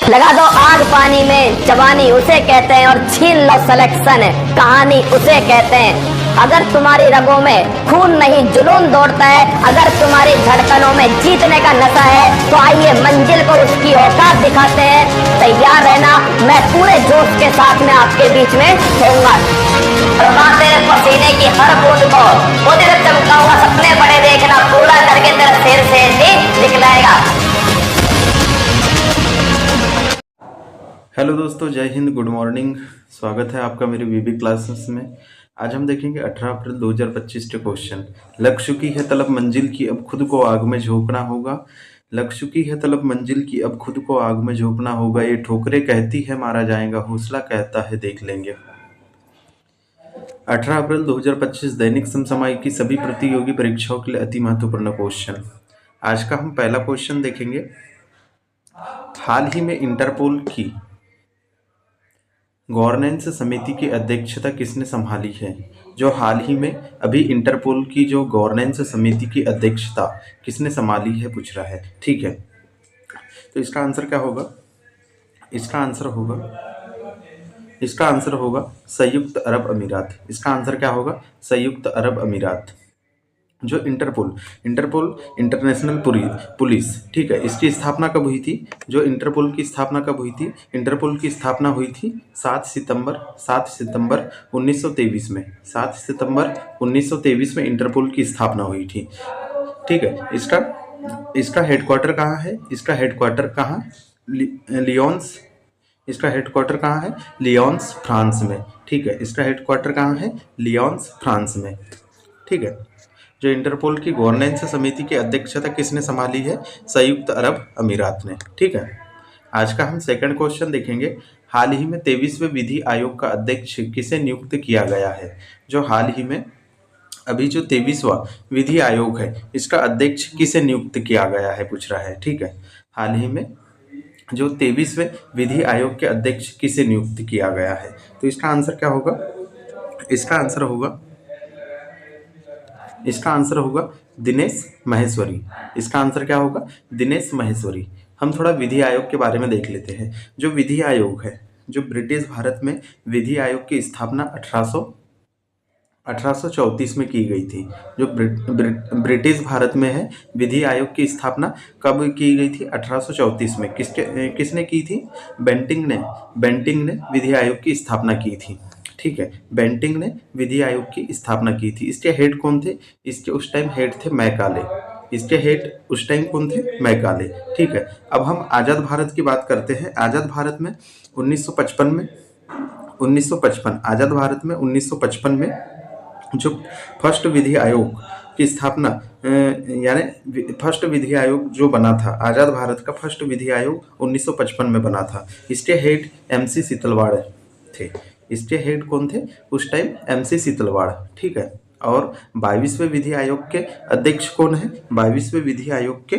लगा दो आग पानी में, जवानी उसे कहते हैं, और छीन लो सिलेक्शन, कहानी उसे कहते हैं। अगर तुम्हारी रगों में खून नहीं जुनून दौड़ता है, अगर तुम्हारी धड़कनों में जीतने का नशा है, तो आइए मंजिल को उसकी औकात दिखाते हैं। तैयार रहना, मैं पूरे जोश के साथ में आपके बीच में होऊंगा। तेरे पसीने की हर बूंद को उधर चमकाऊंगा, सपने बड़े देखना, पूरा करके तेरा शेर शेर ही दिखलाएगा। हेलो दोस्तों, जय हिंद, गुड मॉर्निंग। स्वागत है आपका मेरी वीबी क्लासेस में। आज हम देखेंगे 18 अप्रैल 2025 के क्वेश्चन। लग चुकी है तलब मंजिल की, अब खुद को आग में झोंकना होगा। लग चुकी है तलब मंजिल की, अब खुद को आग में झोंकना होगा। ये ठोकरें कहती है मारा जाएगा, हौसला कहता है देख लेंगे। 18 अप्रैल 2025 दैनिक समसामयिक की सभी प्रतियोगी परीक्षाओं के लिए अति महत्वपूर्ण क्वेश्चन। आज का हम पहला क्वेश्चन देखेंगे। हाल ही में इंटरपोल की गवर्नेंस समिति की अध्यक्षता किसने संभाली है? जो हाल ही में अभी इंटरपोल की जो गवर्नेंस समिति की अध्यक्षता किसने संभाली है पूछ रहा है। ठीक है, तो इसका आंसर क्या होगा? इसका आंसर होगा संयुक्त अरब अमीरात। इसका आंसर क्या होगा? संयुक्त अरब अमीरात। जो इंटरपोल इंटरनेशनल पुलिस, ठीक है, इसकी स्थापना कब हुई थी? जो इंटरपोल की स्थापना कब हुई थी? इंटरपोल की स्थापना हुई थी 7 सितंबर 1923 में। 7 सितंबर 1923 में इंटरपोल की स्थापना हुई थी। ठीक है, इसका हेडक्वार्टर कहाँ है? इसका हेडक्वार्टर कहाँ? लियोन्स। इसका हेडक्वार्टर कहाँ है? लियोन्स, फ्रांस में। ठीक है, इसका हेडक्वार्टर कहाँ है? लियोन्स, फ्रांस में। ठीक है, जो इंटरपोल की गवर्नेंस समिति की अध्यक्षता किसने संभाली है? संयुक्त अरब अमीरात ने। ठीक है, आज का हम सेकंड क्वेश्चन देखेंगे। हाल ही में 23वें विधि आयोग का अध्यक्ष किसे नियुक्त किया गया है? जो हाल ही में अभी जो 23वां विधि आयोग है, इसका अध्यक्ष किसे नियुक्त किया गया है पूछ रहा है। ठीक है, हाल ही में जो 23वें विधि आयोग के अध्यक्ष किसे नियुक्त किया गया है, तो इसका आंसर क्या होगा? इसका आंसर होगा दिनेश माहेश्वरी। इसका आंसर क्या होगा? दिनेश माहेश्वरी। हम थोड़ा विधि आयोग के बारे में देख लेते हैं। जो विधि आयोग है, जो ब्रिटिश भारत में विधि आयोग की स्थापना 1834 में की गई थी। जो ब्रिटिश भारत में है, विधि आयोग की स्थापना कब की गई थी? 1834 में। किसने की थी? बेंटिंग ने विधि आयोग की स्थापना की थी। ठीक है, बेंटिंग ने विधि आयोग की स्थापना की थी। इसके हेड कौन थे? इसके उस टाइम हेड थे मैकाले। इसके हेड उस टाइम कौन थे? मैकाले। ठीक है, अब हम आज़ाद भारत की बात करते हैं। आज़ाद भारत में 1955 आज़ाद भारत में 1955 में जो फर्स्ट विधि आयोग की स्थापना यानी फर्स्ट विधि आयोग जो बना था, आज़ाद भारत का फर्स्ट विधि आयोग 1955 में बना था। इसके हेड MC सीतलवाड़ थे। इसके हेड कौन थे उस टाइम? MC सीतलवाड़। ठीक है, और 22वें विधि आयोग के अध्यक्ष कौन है? 22वें विधि आयोग के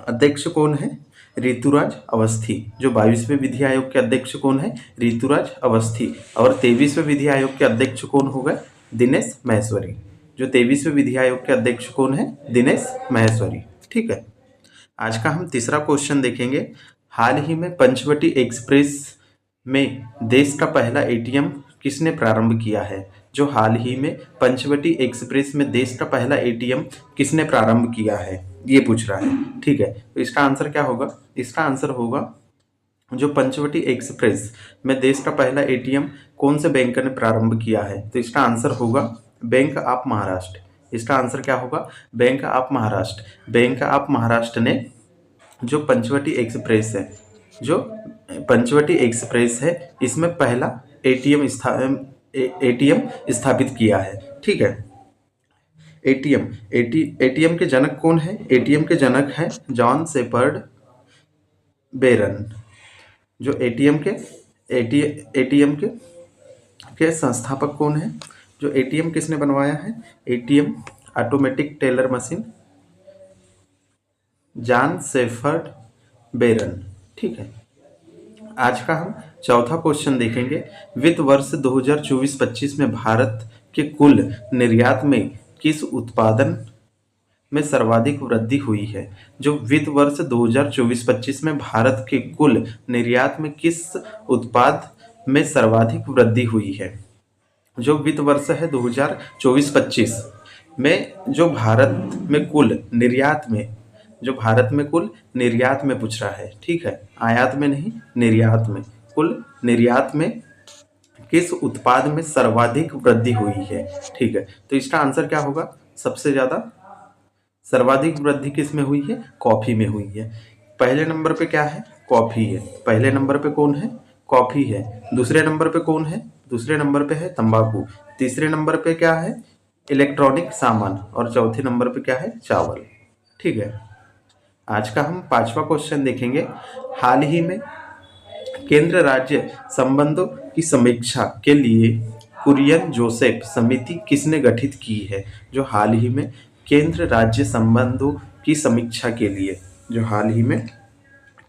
अध्यक्ष कौन है? ऋतुराज अवस्थी। जो 22वें विधि आयोग के अध्यक्ष कौन है? ऋतुराज अवस्थी। और 23वें विधि आयोग के अध्यक्ष कौन हो गए? दिनेश माहेश्वरी। जो 23वें विधि आयोग के अध्यक्ष कौन है? दिनेश माहेश्वरी। ठीक है, आज का हम तीसरा क्वेश्चन देखेंगे। हाल ही में पंचवटी एक्सप्रेस में देश का पहला ATM किसने प्रारंभ किया है? जो हाल ही में पंचवटी एक्सप्रेस में देश का पहला ATM किसने प्रारंभ किया है, ये पूछ रहा है। ठीक है, तो इसका आंसर क्या होगा? इसका आंसर होगा जो पंचवटी एक्सप्रेस में देश का पहला ATM कौन से बैंक ने प्रारंभ किया है, तो इसका आंसर होगा बैंक ऑफ महाराष्ट्र। इसका आंसर क्या होगा? Bank of Maharashtra. Bank of Maharashtra ने जो पंचवटी एक्सप्रेस है इसमें पहला ATM स्थापित किया है। ठीक है, ATM के जनक कौन है? ATM के जनक है जॉन शेपर्ड बेरन। जो ATM के संस्थापक कौन है? जो ATM किसने बनवाया है? ATM automatic teller machine, John Shepherd Barron. ठीक है, आज का हम चौथा क्वेश्चन देखेंगे। वित्त वर्ष 2024-25 में भारत के कुल निर्यात में किस उत्पादन में सर्वाधिक वृद्धि हुई है? जो वित्त वर्ष 2024-25 में भारत के कुल निर्यात में किस उत्पाद में सर्वाधिक वृद्धि हुई है? जो वित्त वर्ष है 2024-25 में जो भारत में कुल निर्यात में, जो भारत में कुल निर्यात में पूछ रहा है, ठीक है, आयात में नहीं, निर्यात में, कुल निर्यात में किस उत्पाद में सर्वाधिक वृद्धि हुई है? ठीक है, तो इसका आंसर क्या होगा? सबसे ज्यादा सर्वाधिक वृद्धि किस में हुई है? कॉफी में हुई है। पहले नंबर पे क्या है? कॉफी है। पहले नंबर पे कौन है? कॉफी है। दूसरे नंबर पे कौन है? दूसरे नंबर पे है तंबाकू। तीसरे नंबर पे क्या है? इलेक्ट्रॉनिक सामान। और चौथे नंबर पे क्या है? चावल। ठीक है, आज का हम 5वां क्वेश्चन देखेंगे। हाल ही में केंद्र राज्य संबंधों की समीक्षा के लिए कुरियन जोसेफ समिति किसने गठित की है? जो हाल ही में केंद्र राज्य संबंधों की समीक्षा के लिए, जो हाल ही में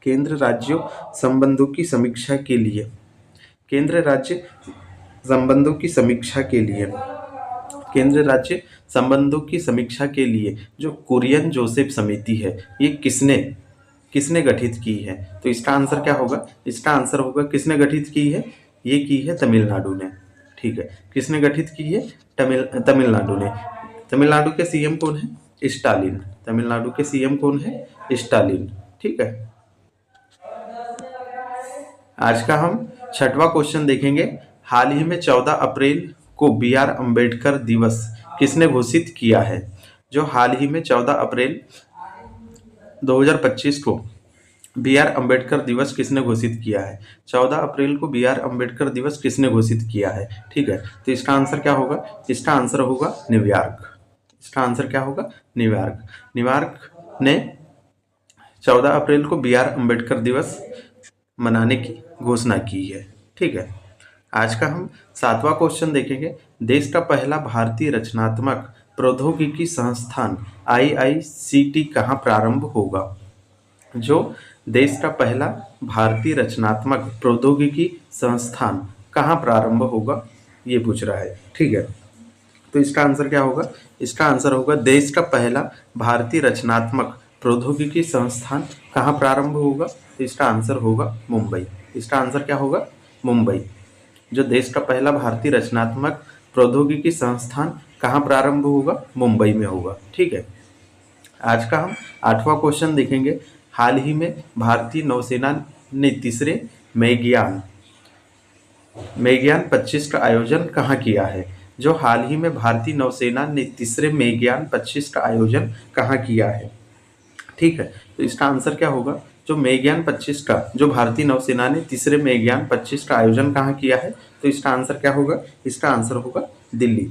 केंद्र राज्यों संबंधों की समीक्षा के लिए, केंद्र राज्य संबंधों की समीक्षा के लिए, केंद्र राज्य संबंधों की समीक्षा के लिए जो कुरियन जोसेफ समिति है, ये किसने गठित की है? तो इसका आंसर क्या होगा? इसका आंसर होगा किसने गठित की है? ये की है तमिलनाडु ने। ठीक है, किसने गठित की है? तमिलनाडु ने। तमिलनाडु के सीएम कौन है? स्टालिन। तमिलनाडु के सीएम कौन है? स्टालिन। ठीक है, आज का हम 6वां क्वेश्चन देखेंगे। हाल ही में 14 अप्रैल को बी.आर. अम्बेडकर दिवस किसने घोषित किया है? जो हाल ही में 14 अप्रैल 2025 को बी.आर. अम्बेडकर दिवस किसने घोषित किया है? 14 अप्रैल को बी.आर. अम्बेडकर दिवस किसने घोषित किया है? ठीक है, तो इसका आंसर क्या होगा? इसका आंसर होगा न्यूयॉर्क। इसका आंसर क्या होगा? न्यूयॉर्क। न्यूयॉर्क ने 14 अप्रैल को बी.आर. अम्बेडकर दिवस मनाने की घोषणा की है। ठीक है, आज का हम 7वां क्वेश्चन देखेंगे। देश का पहला भारतीय रचनात्मक प्रौद्योगिकी संस्थान IICT कहाँ प्रारंभ होगा? जो देश का पहला भारतीय रचनात्मक प्रौद्योगिकी संस्थान कहाँ प्रारंभ होगा, ये पूछ रहा है। ठीक है, तो इसका आंसर क्या होगा? इसका आंसर होगा देश का पहला भारतीय रचनात्मक प्रौद्योगिकी संस्थान कहाँ प्रारंभ होगा? तो इसका आंसर होगा मुंबई। इसका आंसर क्या होगा? मुंबई। जो देश का पहला भारतीय रचनात्मक प्रौद्योगिकी संस्थान कहाँ प्रारंभ होगा? मुंबई में होगा। ठीक है, आज का हम 8वां क्वेश्चन देखेंगे। हाल ही में भारतीय नौसेना ने तीसरे मेगयान 25 का आयोजन कहाँ किया है? जो हाल ही में भारतीय नौसेना ने तीसरे मेगयान 25 का आयोजन कहाँ किया है? ठीक है, तो इसका आंसर क्या होगा? जो मेगयान 25 का, जो भारतीय नौसेना ने तीसरे मेगयान 25 का आयोजन कहाँ किया है? तो इसका आंसर क्या होगा? इसका आंसर होगा दिल्ली।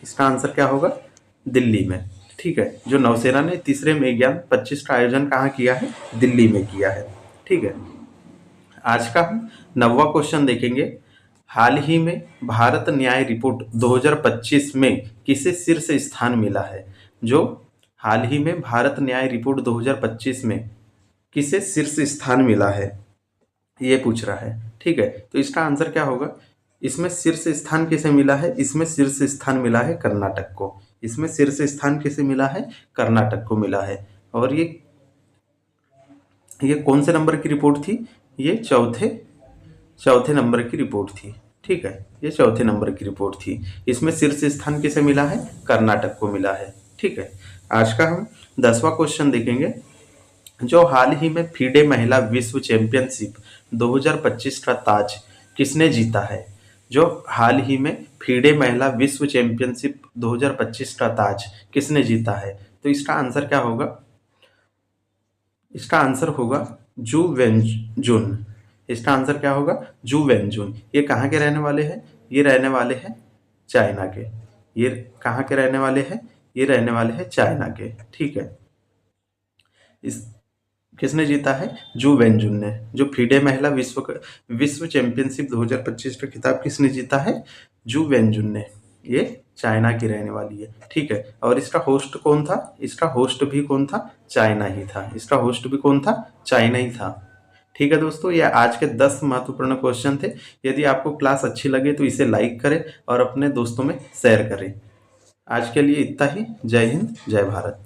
इसका आंसर क्या होगा? दिल्ली में। ठीक है, जो नौसेना ने तीसरे मेगयान 25 का आयोजन कहाँ किया है? दिल्ली में किया है। ठीक है, आज का हम 9वां क्वेश्चन देखेंगे। हाल ही में भारत न्याय रिपोर्ट 2025 में किसे शीर्ष स्थान मिला है? जो हाल ही में भारत न्याय रिपोर्ट 2025 में किसे शीर्ष स्थान मिला है, ये पूछ रहा है। ठीक है, तो इसका आंसर क्या होगा? इसमें शीर्ष स्थान किसे मिला है? इसमें शीर्ष स्थान मिला है कर्नाटक को। इसमें शीर्ष स्थान किसे मिला है? कर्नाटक को मिला है। और ये कौन से नंबर की रिपोर्ट थी? ये चौथे नंबर की रिपोर्ट थी। ठीक है, ये चौथे नंबर की रिपोर्ट थी। इसमें शीर्ष स्थान किसे मिला है? कर्नाटक को मिला है। ठीक है, आज का हम 10वां क्वेश्चन देखेंगे। जो हाल ही में फीडे महिला विश्व चैंपियनशिप 2025 का ताज किसने जीता है? जो हाल ही में फीडे महिला विश्व चैंपियनशिप 2025 का ताज किसने जीता है? तो इसका आंसर क्या होगा? इसका आंसर होगा जू वेनजुन। इसका आंसर क्या होगा? जू वेनजुन। ये कहाँ के रहने वाले हैं? ये रहने वाले हैं चाइना के। ये कहाँ के रहने वाले हैं? ये रहने वाले हैं चाइना के। ठीक है, इस किसने जीता है? जू वेनजुन ने। जो फीडे महिला विश्व चैंपियनशिप 2025 का खिताब किसने जीता है? जू वेनजुन ने। ये चाइना की रहने वाली है। ठीक है, और इसका होस्ट कौन था? इसका होस्ट भी कौन था? चाइना ही था। इसका होस्ट भी कौन था? चाइना ही था। ठीक है दोस्तों, ये आज के 10 महत्वपूर्ण क्वेश्चन थे। यदि आपको क्लास अच्छी लगे तो इसे लाइक करें और अपने दोस्तों में शेयर करें। आज के लिए इतना ही। जय हिंद, जय भारत।